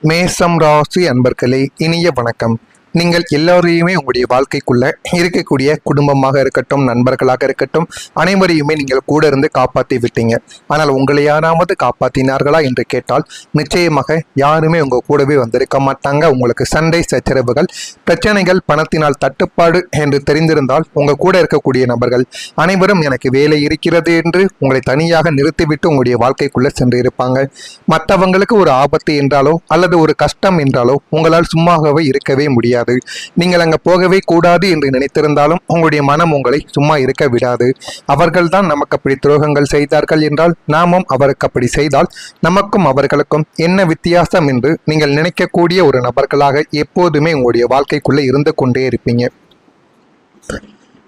மேசம் ராசி அன்பர்களே, இனிய வணக்கம். நீங்கள் எல்லோரையுமே உங்களுடைய வாழ்க்கைக்குள்ள இருக்கக்கூடிய குடும்பமாக இருக்கட்டும், நண்பர்களாக இருக்கட்டும், அனைவரையுமே நீங்கள் கூட இருந்து காப்பாற்றி விட்டீங்க. ஆனால் உங்களை யாராவது காப்பாற்றினார்களா என்று கேட்டால் நிச்சயமாக யாருமே உங்க கூடவே வந்திருக்க மாட்டாங்க. உங்களுக்கு சண்டை சச்சரவுகள், பிரச்சனைகள், பணத்தினால் தட்டுப்பாடு என்று தெரிந்திருந்தால் உங்க கூட இருக்கக்கூடிய நபர்கள் அனைவரும் எனக்கு வேலை இருக்கிறது என்று உங்களை தனியாக நிறுத்திவிட்டு உங்களுடைய வாழ்க்கைக்குள்ள சென்று இருப்பாங்க. மற்றவங்களுக்கு ஒரு ஆபத்து என்றாலோ அல்லது ஒரு கஷ்டம் என்றாலோ உங்களால் சும்மாகவே இருக்கவே முடியாது. நீங்கள் அங்க போகவே கூடாது என்று நினைத்திருந்தாலும் உங்களுடைய மனம் உங்களை சும்மா இருக்க விடாது. அவர்கள் தான் நமக்கு அப்படி துரோகங்கள் செய்தார்கள் என்றால் நாமும் அவருக்கு அப்படி செய்தால் நமக்கும் அவர்களுக்கும் என்ன வித்தியாசம் என்று நீங்கள் நினைக்கக்கூடிய ஒரு நபர்களாக எப்போதுமே உங்களுடைய வாழ்க்கைக்குள்ள இருந்து கொண்டே இருப்பீங்க.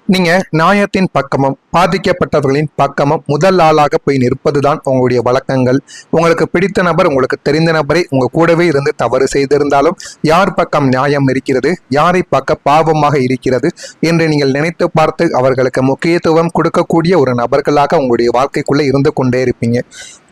நீங்க நியாயத்தின் பக்கமும் பாதிக்கப்பட்டவர்களின் பக்கமும் முதல் ஆளாக போய் நிற்பதுதான் உங்களுடைய வழக்கங்கள். உங்களுக்கு பிடித்த நபர், உங்களுக்கு தெரிந்த நபரை உங்க கூடவே இருந்து தவறு செய்திருந்தாலும் யார் பக்கம் நியாயம் இருக்கிறது, யாரை பக்க பாவமாக இருக்கிறது என்று நீங்கள் நினைத்து பார்த்து அவர்களுக்கு முக்கியத்துவம் கொடுக்கக்கூடிய ஒரு நபர்களாக உங்களுடைய வாழ்க்கைக்குள்ள இருந்து கொண்டே இருப்பீங்க.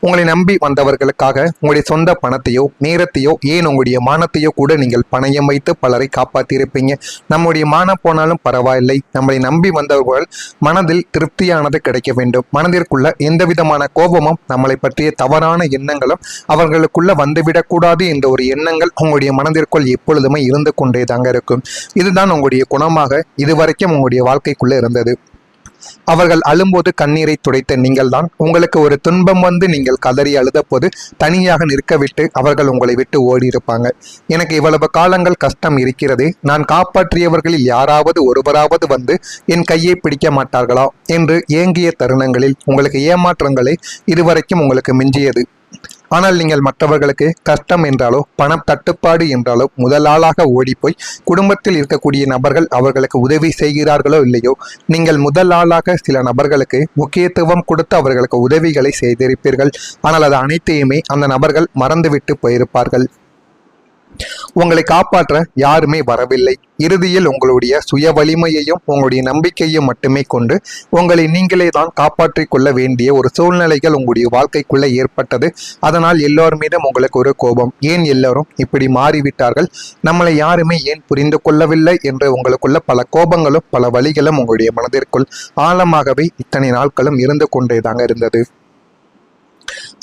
உங்களை நம்பி வந்தவர்களுக்காக உங்களுடைய சொந்த பணத்தையோ நேரத்தையோ ஏன் உங்களுடைய மானத்தையோ கூட நீங்கள் பணயம் வைத்து பலரை காப்பாற்றியிருப்பீங்க. நம்முடைய மானம் போனாலும் பரவாயில்லை, நம்மளை நம்பி வந்தவர்கள் மனதில் திருப்தியானது கிடைக்க வேண்டும். மனதிற்குள்ள எந்த விதமான கோபமும், நம்மளை பற்றிய தவறான எண்ணங்களும் அவர்களுக்குள்ள வந்துவிடக்கூடாது என்ற ஒரு எண்ணங்கள் உங்களுடைய மனதிற்குள் எப்பொழுதுமே இருந்து கொண்டே தாங்க இருக்கும். இதுதான் உங்களுடைய குணமாக இதுவரைக்கும் உங்களுடைய வாழ்க்கைக்குள்ள இருந்தது. அவர்கள் அழும்போது கண்ணீரை துடைத்த நீங்கள் தான் உங்களுக்கு ஒரு துன்பம் வந்து நீங்கள் கதறி அழுத போது தனியாக நிற்க விட்டு அவர்கள் உங்களை விட்டு ஓடி இருப்பாங்க. எனக்கு இவ்வளவு காலங்கள் கஷ்டம் இருக்கிறது, நான் காப்பாற்றியவர்களில் யாராவது ஒருவராவது வந்து என் கையை பிடிக்க மாட்டார்களா என்று ஏங்கிய தருணங்களில் உங்களுக்கு ஏமாற்றங்களே இதுவரைக்கும் உங்களுக்கு மிஞ்சியது. ஆனால் நீங்கள் மற்றவர்களுக்கு கஷ்டம் என்றாலோ பணம் தட்டுப்பாடு என்றாலோ முதலாளாக ஓடிப்போய் குடும்பத்தில் இருக்கக்கூடிய நபர்கள் அவர்களுக்கு உதவி செய்கிறார்களோ இல்லையோ, நீங்கள் முதலாளாக சில நபர்களுக்கு முக்கியத்துவம் கொடுத்து அவர்களுக்கு உதவிகளை செய்திருப்பீர்கள். ஆனால் அது அனைத்தையுமே அந்த நபர்கள் மறந்துவிட்டு போயிருப்பார்கள். உங்களை காப்பாற்ற யாருமே வரவில்லை. இறுதியில் உங்களுடைய சுய வலிமையையும் உங்களுடைய நம்பிக்கையும் மட்டுமே கொண்டு உங்களை நீங்களே தான் காப்பாற்றிக் கொள்ள வேண்டிய ஒரு சூழ்நிலைகள் உங்களுடைய வாழ்க்கைக்குள்ள ஏற்பட்டது. அதனால் எல்லோர் மீதும் உங்களுக்கு ஒரு கோபம். ஏன் எல்லோரும் இப்படி மாறிவிட்டார்கள், நம்மளை யாருமே ஏன் புரிந்து கொள்ளவில்லை என்று உங்களுக்குள்ள பல கோபங்களும் பல வலிகளும் உங்களுடைய மனதிற்குள் ஆழமாகவே இத்தனை நாட்களும் இருந்து கொண்டே தாங்க இருந்தது.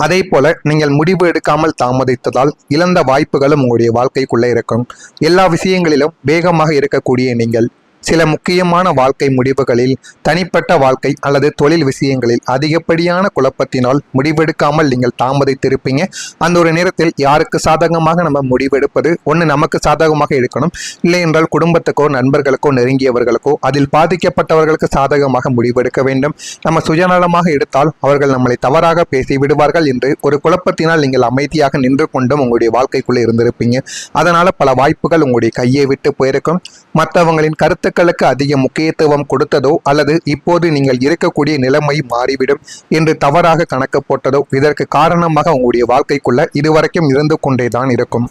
அதே போல நீங்கள் முடிவு எடுக்காமல் தாமதித்ததால் இழந்த வாய்ப்புகளும் உங்களுடைய வாழ்க்கைக்குள்ளே இருக்கும். எல்லா விஷயங்களிலும் வேகமாக இருக்கக்கூடிய நீங்கள் சில முக்கியமான வாழ்க்கை முடிவுகளில், தனிப்பட்ட வாழ்க்கை அல்லது தொழில் விஷயங்களில் அதிகப்படியான குழப்பத்தினால் முடிவெடுக்காமல் நீங்கள் தாமதித்திருப்பீங்க. அந்த ஒரு நேரத்தில் யாருக்கு சாதகமாக நம்ம முடிவெடுப்பது, ஒன்று நமக்கு சாதகமாக எடுக்கணும், இல்லை என்றால் குடும்பத்துக்கோ நண்பர்களுக்கோ நெருங்கியவர்களுக்கோ அதில் பாதிக்கப்பட்டவர்களுக்கு சாதகமாக முடிவெடுக்க வேண்டும். நம்ம சுயநலமாக எடுத்தால் அவர்கள் நம்மளை தவறாக பேசி விடுவார்கள் என்று ஒரு குழப்பத்தினால் நீங்கள் அமைதியாக நின்று கொண்டும் உங்களுடைய வாழ்க்கைக்குள்ளே இருந்திருப்பீங்க. அதனால பல வாய்ப்புகள் உங்களுடைய கையை விட்டு போயிருக்கும். மற்றவங்களின் கருத்துக்களுக்கு அதிக முக்கியத்துவம் கொடுத்ததோ அல்லது இப்போது நீங்கள் இருக்கக்கூடிய நிலைமை மாறிவிடும் என்று தவறாக கணக்கு போட்டதோ இதற்கு காரணமாக உங்களுடைய வாழ்க்கைக்குள்ள இதுவரைக்கும் இருந்து கொண்டேதான் இருக்கும்.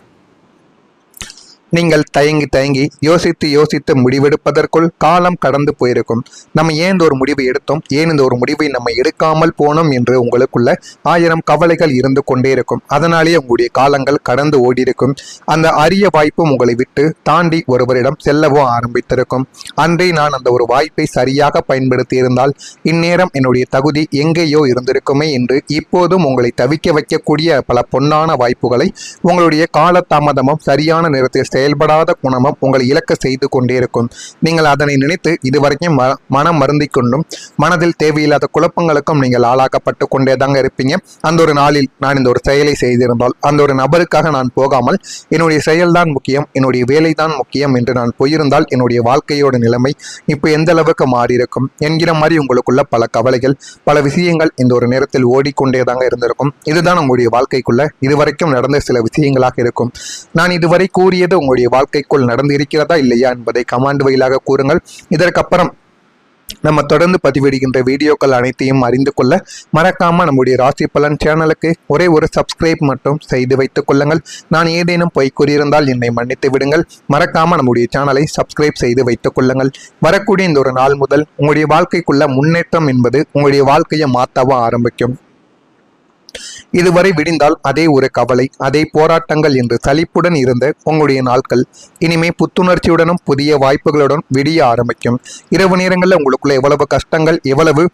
நீங்கள் தயங்கி யோசித்து முடிவெடுப்பதற்குள் காலம் கடந்து போயிருக்கும். நம்ம ஏன் இந்த ஒரு முடிவை எடுத்தோம், ஏன் இந்த ஒரு முடிவை நம்ம எடுக்காமல் போனோம் என்று உங்களுக்குள்ள 1000 கவலைகள் இருந்து கொண்டே இருக்கும். அதனாலேயே உங்களுடைய காலங்கள் கடந்து ஓடி இருக்கும். அந்த அரிய வாய்ப்பும் உங்களை விட்டு தாண்டி ஒருவரிடம் செல்லவோ ஆரம்பித்திருக்கும். அன்றே நான் அந்த ஒரு வாய்ப்பை சரியாக பயன்படுத்தி இருந்தால் இந்நேரம் என்னுடைய தகுதி எங்கேயோ இருந்திருக்குமே என்று இப்போதும் உங்களை தவிக்க வைக்கக்கூடிய பல பொன்னான வாய்ப்புகளை உங்களுடைய காலதாமதமும் சரியான நேரத்தில் செயல்படாத குணமும் உங்களை இலக்க செய்து கொண்டே இருக்கும். நீங்கள் அதனை நினைத்து இதுவரைக்கும் மனம் மருந்தி கொண்டும் மனதில் தேவையில்லாத குழப்பங்களுக்கும் நீங்கள் ஆளாக்கப்பட்டு கொண்டே தாங்க இருப்பீங்க. அந்த ஒரு நாளில் நான் இந்த ஒரு செயலை செய்திருந்தால், அந்த ஒரு நபருக்காக நான் போகாமல் என்னுடைய செயல்தான் முக்கியம், என்னுடைய வேலை தான் முக்கியம் என்று நான் போயிருந்தால் என்னுடைய வாழ்க்கையோட நிலைமை இப்போ எந்த அளவுக்கு மாறியிருக்கும் என்கிற மாதிரி உங்களுக்குள்ள பல கவலைகள், பல விஷயங்கள் இந்த ஒரு நேரத்தில் ஓடிக்கொண்டே தாங்க இருந்திருக்கும். இதுதான் உங்களுடைய வாழ்க்கைக்குள்ள இதுவரைக்கும் நடந்த சில விஷயங்களாக இருக்கும். நான் இதுவரை கூறியது உங்களுடைய வாழ்க்கைக்குள் நடந்து இருக்கிறதா இல்லையா என்பதை கமெண்ட் வாயிலாக கூறுங்கள். இதற்கப்புறம் நம்ம தொடர்ந்து பதிவிடுகின்ற வீடியோக்கள் அனைத்தையும் அறிந்து கொள்ள மறக்காம நம்முடைய ராசி பலன் சேனலுக்கு ஒரே ஒரு சப்ஸ்கிரைப் மட்டும் செய்து வைத்துக் கொள்ளுங்கள். நான் ஏதேனும் பொய் கூறியிருந்தால் என்னை மன்னித்து விடுங்கள். மறக்காம நம்முடைய சேனலை சப்ஸ்கிரைப் செய்து வைத்துக் கொள்ளுங்கள். வரக்கூடிய இந்த ஒரு நாள் முதல் உங்களுடைய வாழ்க்கைக்குள்ள முன்னேற்றம் என்பது உங்களுடைய வாழ்க்கையை மாற்றவும் ஆரம்பிக்கும். இதுவரை விடிந்தால் அதே ஒரு கவலை, அதே போராட்டங்கள் என்று சலிப்புடன் இருந்த உங்களுடைய நாட்கள் இனிமே புத்துணர்ச்சியுடனும் புதிய வாய்ப்புகளுடன் விடிய ஆரம்பிக்கும். இரவு நேரங்களில் உங்களுக்குள்ள எவ்வளவு கஷ்டங்கள், எவ்வளவு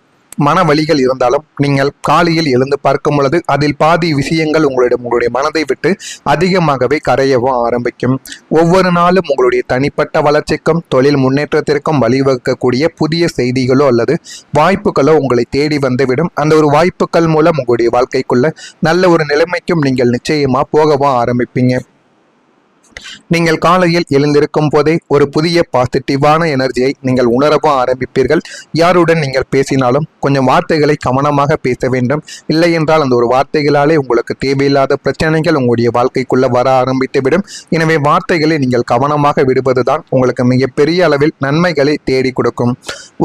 மன வலிகள் இருந்தாலும் நீங்கள் காலையில் எழுந்து பார்க்கும் பொழுது அதில் பாதி விஷயங்கள் உங்களுடைய மனதை விட்டு அதிகமாகவே கரையவும் ஆரம்பிக்கும். ஒவ்வொரு நாளும் உங்களுடைய தனிப்பட்ட வளர்ச்சிக்கும் தொழில் முன்னேற்றத்திற்கும் வழிவகுக்கக்கூடிய புதிய செய்திகளோ அல்லது வாய்ப்புகளோ உங்களை தேடி வந்துவிடும். அந்த ஒரு வாய்ப்புகள் மூலம் உங்களுடைய வாழ்க்கைக்குள்ள நல்ல ஒரு நிலைமைக்கும் நீங்கள் நிச்சயமா போகவும் ஆரம்பிப்பீங்க. நீங்கள் காலையில் எழுந்திருக்கும் போதே ஒரு புதிய பாசிட்டிவான எனர்ஜியை நீங்கள் உணரவும் ஆரம்பிப்பீர்கள். யாருடன் நீங்கள் பேசினாலும் கொஞ்சம் வார்த்தைகளை கவனமாக பேச வேண்டும். இல்லை என்றால் அந்த ஒரு வார்த்தைகளாலே உங்களுக்கு தேவையில்லாத பிரச்சனைகள் உங்களுடைய வாழ்க்கைக்குள்ள வர ஆரம்பித்துவிடும். எனவே வார்த்தைகளை நீங்கள் கவனமாக விடுவதுதான் உங்களுக்கு மிகப்பெரிய அளவில் நன்மைகளை தேடி கொடுக்கும்.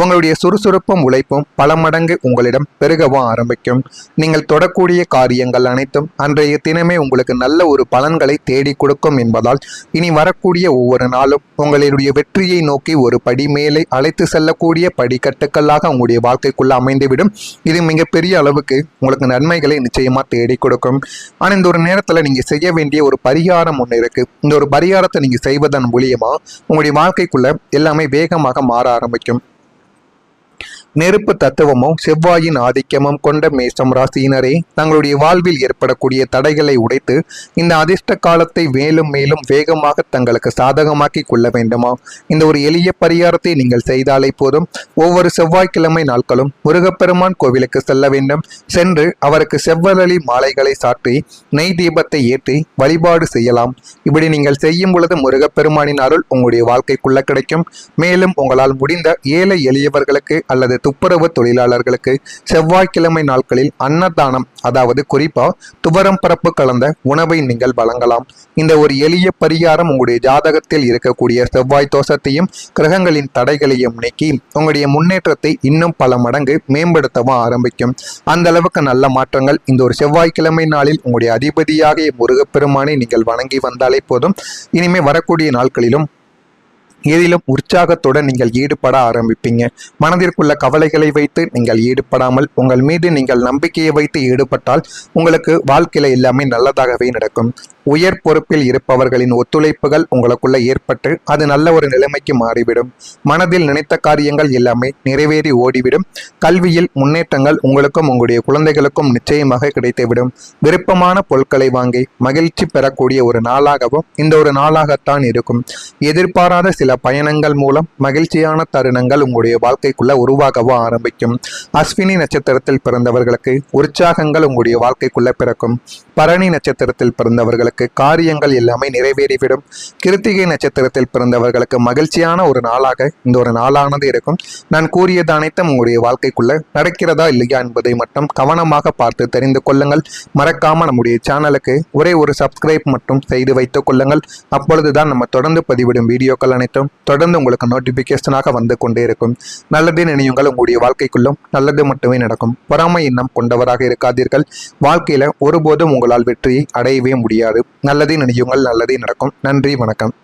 உங்களுடைய சுறுசுறுப்பும் உழைப்பும் பல மடங்கு உங்களிடம் பெருகவும் ஆரம்பிக்கும். நீங்கள் தொடக்கூடிய காரியங்கள் அனைத்தும் அன்றைய தினமே உங்களுக்கு நல்ல ஒரு பலன்களை தேடி கொடுக்கும் என்பதால் இனி வரக்கூடிய ஒவ்வொரு நாளும் உங்களுடைய வெற்றியை நோக்கி ஒரு படி மேலே அழைத்து செல்லக்கூடிய படிக்கட்டுக்களாக உங்களுடைய வாழ்க்கைக்குள்ள அமைந்துவிடும். இது மிகப்பெரிய அளவுக்கு உங்களுக்கு நன்மைகளை நிச்சயமா தேடி கொடுக்கும். ஆனால் இந்த ஒரு நேரத்தில் நீங்க செய்ய வேண்டிய ஒரு பரிகாரம் ஒன்று இருக்கு. இந்த ஒரு பரிகாரத்தை நீங்க செய்வதன் மூலியமா உங்களுடைய வாழ்க்கைக்குள்ள எல்லாமே வேகமாக மாற ஆரம்பிக்கும். நெருப்பு தத்துவமும் செவ்வாயின் ஆதிக்கமும் கொண்ட மேஷம் ராசியினரே, தங்களுடைய வாழ்வில் ஏற்படக்கூடிய தடைகளை உடைத்து இந்த அதிர்ஷ்ட காலத்தை மேலும் மேலும் வேகமாக தங்களுக்கு சாதகமாக்கி கொள்ள வேண்டுமா? இந்த ஒரு எளிய பரிகாரத்தை நீங்கள் செய்தாலே போதும். ஒவ்வொரு செவ்வாய்க்கிழமை நாட்களும் முருகப்பெருமான் கோவிலுக்கு செல்ல வேண்டும். சென்று அவருக்கு செவ்வரளி மாலைகளை சாற்றி நெய் தீபத்தை ஏற்றி வழிபாடு செய்யலாம். இப்படி நீங்கள் செய்யும் பொழுது முருகப்பெருமானின் அருள் உங்களுடைய வாழ்க்கைக்குள்ள கிடைக்கும். மேலும் உங்களால் முடிந்த ஏழை எளியவர்களுக்கு அல்லது துப்புரவு தொழிலாளர்களுக்கு செவ்வாய்க்கிழமை நாட்களில் அன்னதானம், அதாவது குறிப்பா துவரம் பரப்பு கலந்த உணவை நீங்கள் வழங்கலாம். இந்த ஒரு எளிய பரிகாரம் உங்களுடைய ஜாதகத்தில் இருக்கக்கூடிய செவ்வாய் தோஷத்தையும் கிரகங்களின் தடைகளையும் நீக்கி உங்களுடைய முன்னேற்றத்தை இன்னும் பல மடங்கு மேம்படுத்தவும் ஆரம்பிக்கும். அந்த அளவுக்கு நல்ல மாற்றங்கள் இந்த ஒரு செவ்வாய்க்கிழமை நாளில் உங்களுடைய அதிபதியாக முருகப்பெருமானை நீங்கள் வணங்கி வந்தாலே போதும். இனிமே வரக்கூடிய நாட்களிலும் எதிலும் உற்சாகத்துடன் நீங்கள் ஈடுபட ஆரம்பிப்பீங்க. மனதிற்குள்ள கவலைகளை வைத்து நீங்கள் ஈடுபடாமல் உங்கள் மீது நீங்கள் நம்பிக்கையை வைத்து ஈடுபட்டால் உங்களுக்கு வாழ்க்கையில எல்லாமே நல்லதாகவே நடக்கும். உயர் பொறுப்பில் இருப்பவர்களின் ஒத்துழைப்புகள் உங்களுக்குள்ள ஏற்பட்டு அது நல்ல ஒரு நிலைமைக்கு மாறிவிடும். மனதில் நினைத்த காரியங்கள் எல்லாமே நிறைவேறி ஓடிவிடும். கல்வியில் முன்னேற்றங்கள் உங்களுக்கும் உங்களுடைய குழந்தைகளுக்கும் நிச்சயமாக கிடைத்துவிடும். விருப்பமான பொருட்களை வாங்கி மகிழ்ச்சி பெறக்கூடிய ஒரு நாளாகவும் இந்த ஒரு நாளாகத்தான் இருக்கும். எதிர்பாராத சில பயணங்கள் மூலம் மகிழ்ச்சியான தருணங்கள் உங்களுடைய வாழ்க்கைக்குள்ள உருவாகவும் ஆரம்பிக்கும். அஸ்வினி நட்சத்திரத்தில் பிறந்தவர்களுக்கு உற்சாகங்கள் உங்களுடைய வாழ்க்கைக்குள்ள பிறக்கும். பரணி நட்சத்திரத்தில் பிறந்தவர்களுக்கு காரியங்கள் எல்லாமே நிறைவேறிவிடும். கிருத்திகை நட்சத்திரத்தில் பிறந்தவர்களுக்கு மகிழ்ச்சியான ஒரு நாளாக இந்த ஒரு நாளானது இருக்கும். நான் கூறியது அனைத்தும் உங்களுடைய வாழ்க்கைக்குள்ள நடக்கிறதா இல்லையா என்பதை மட்டும் கவனமாக பார்த்து தெரிந்து கொள்ளுங்கள். மறக்காம நம்முடைய சேனலுக்கு ஒரே ஒரு சப்ஸ்கிரைப் மட்டும் செய்து வைத்துக் கொள்ளுங்கள். அப்பொழுதுதான் நம்ம தொடர்ந்து பதிவிடும் வீடியோக்கள் அனைத்தும் தொடர்ந்து உங்களுக்கு நோட்டிபிகேஷனாக வந்து கொண்டே இருக்கும். நல்லதே நினையுங்கள், உங்களுடைய வாழ்க்கைக்குள்ளும் நல்லது மட்டுமே நடக்கும். பொறாமை எண்ணம் கொண்டவராக இருக்காதீர்கள். வாழ்க்கையில ஒருபோதும் உங்களால் வெற்றியை அடையவே முடியாது. நல்லதே நினையுங்கள், நல்லதே நடக்கும். நன்றி, வணக்கம்.